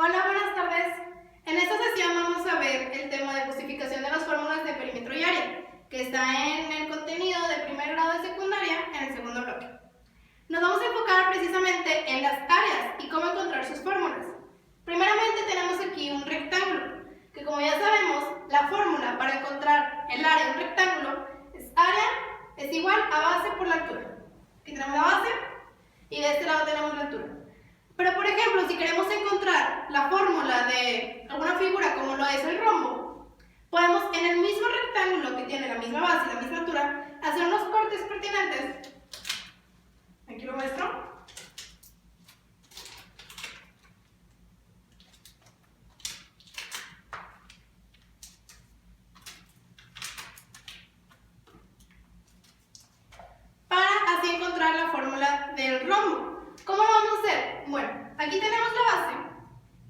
Hola, buenas tardes. En esta sesión vamos a ver el tema de justificación de las fórmulas de perímetro y área, que está en el contenido de primer grado de secundaria en el segundo bloque. Nos vamos a enfocar precisamente en las áreas y cómo encontrar sus fórmulas. Primeramente tenemos aquí un rectángulo, que como ya sabemos, la fórmula para encontrar el área de un rectángulo es área es igual a base por la altura. Aquí tenemos la base y de este lado tenemos la altura. Pero por ejemplo, si queremos encontrar la fórmula de alguna figura como lo es el rombo, podemos en el mismo rectángulo que tiene la misma base y la misma altura hacer unos cortes pertinentes. Aquí lo muestro. Para así encontrar la fórmula del rombo. ¿Cómo lo vamos a hacer? Bueno, aquí tenemos la base,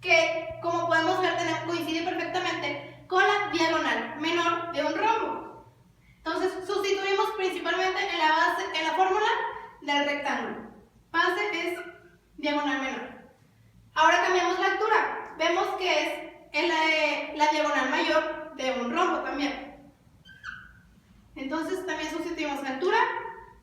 que como podemos ver coincide perfectamente con la diagonal menor de un rombo. Entonces sustituimos principalmente en la base, en la fórmula del rectángulo. Base es diagonal menor. Ahora cambiamos la altura. Vemos que es la diagonal mayor de un rombo también. Entonces también sustituimos la altura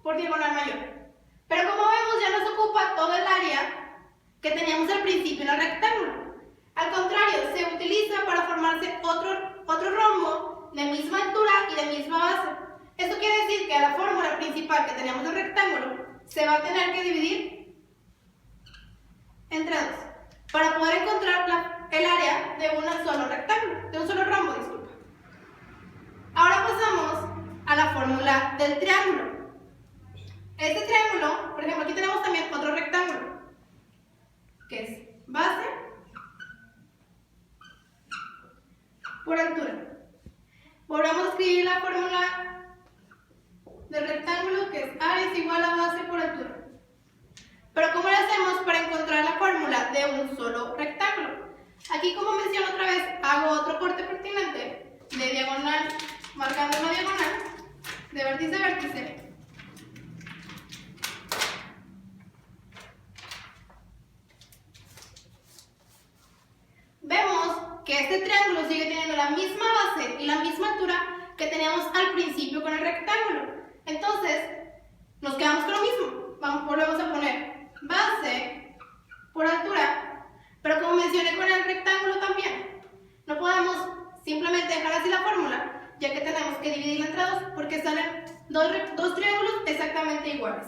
por diagonal mayor. Pero como vemos ya nos ocupa todo el área que teníamos al principio en el rectángulo. Al contrario, se utiliza para formarse otro rombo de misma altura y de misma base. Esto quiere decir que a la fórmula principal que teníamos del rectángulo se va a tener que dividir entre dos para poder encontrar el área de un solo rectángulo, de un solo rombo, disculpa. Ahora pasamos a la fórmula del triángulo. Este triángulo, por ejemplo, aquí tenemos también otro rectángulo, que es base por altura. Volvemos a escribir la fórmula del rectángulo, que es área es igual a base por altura. Pero ¿cómo lo hacemos para encontrar la fórmula de un solo rectángulo? Aquí, como menciono otra vez, hago otro corte pertinente de diagonal, marcando una diagonal de vértice a vértice. Vemos que este triángulo sigue teniendo la misma base y la misma altura que teníamos al principio con el rectángulo. Entonces, nos quedamos con lo mismo. Volvemos a poner base por altura, pero como mencioné con el rectángulo también, no podemos simplemente dejar así la fórmula, ya que tenemos que dividirla entre dos, porque salen dos triángulos exactamente iguales.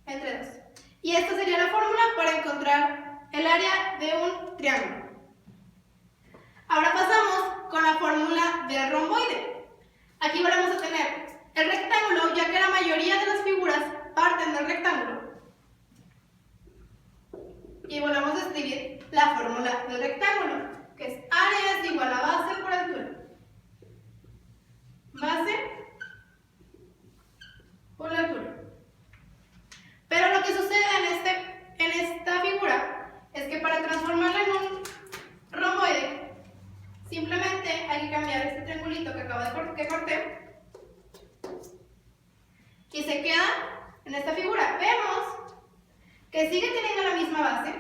Entre dos. Y esta sería la fórmula para encontrar el área de un triángulo. Ahora pasamos con la fórmula del romboide. Aquí volvemos a tener el rectángulo, ya que la mayoría de las figuras parten del rectángulo. Y volvemos a escribir la fórmula del rectángulo, que es área es igual a base por altura. Base por altura. Pero lo que sucede en esta figura es que para transformarla en un romboide, simplemente hay que cambiar este triangulito que acabo de corté y se queda en esta figura. Vemos que sigue teniendo la misma base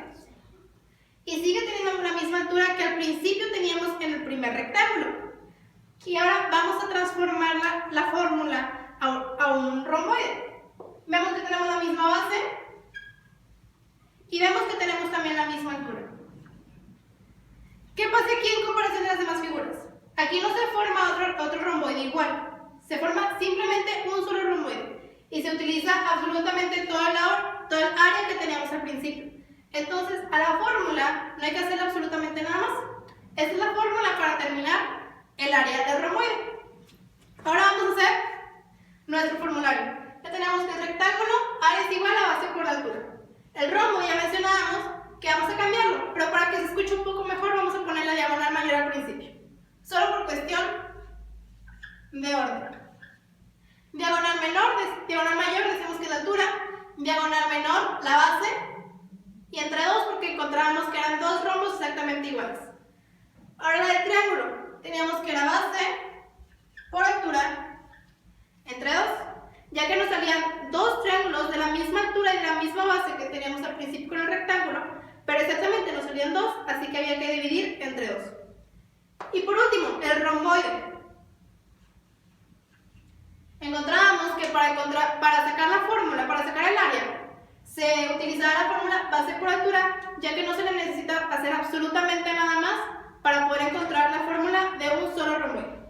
y sigue teniendo la misma altura que al principio teníamos en el primer rectángulo. Y ahora vamos a transformar la fórmula a un romboide. Vemos que tenemos la misma base y vemos que tenemos también la misma altura. ¿Qué pasa aquí en comparación de las demás figuras? Aquí no se forma otro romboide igual, se forma simplemente un solo romboide y se utiliza absolutamente todo el área que teníamos al principio. Entonces, a la fórmula no hay que hacerle absolutamente nada más. Esta es la fórmula para terminar el área del romboide. Ahora vamos a hacer nuestro formulario. Ya tenemos que el rectángulo área es igual a base por altura. El rombo ya mencionábamos que vamos a cambiarlo, pero para que se escuche un poco mejor vamos a poner la diagonal mayor al principio. Solo por cuestión de orden. Diagonal menor, diagonal mayor decimos que es la altura. Diagonal menor, la base. Y entre dos porque encontrábamos que eran dos rombos exactamente iguales. Ahora la del triángulo. Teníamos que la base por altura entre dos. Ya que nos salían dos triángulos de la misma altura y de la misma base que teníamos al principio con el rectángulo, pero exactamente nos salían dos, así que había que dividir entre dos. Y por último, el romboide. Encontrábamos que para sacar la fórmula, para sacar el área, se utilizaba la fórmula base por altura, ya que no se le necesita hacer absolutamente nada más para poder encontrar la fórmula de un solo romboide.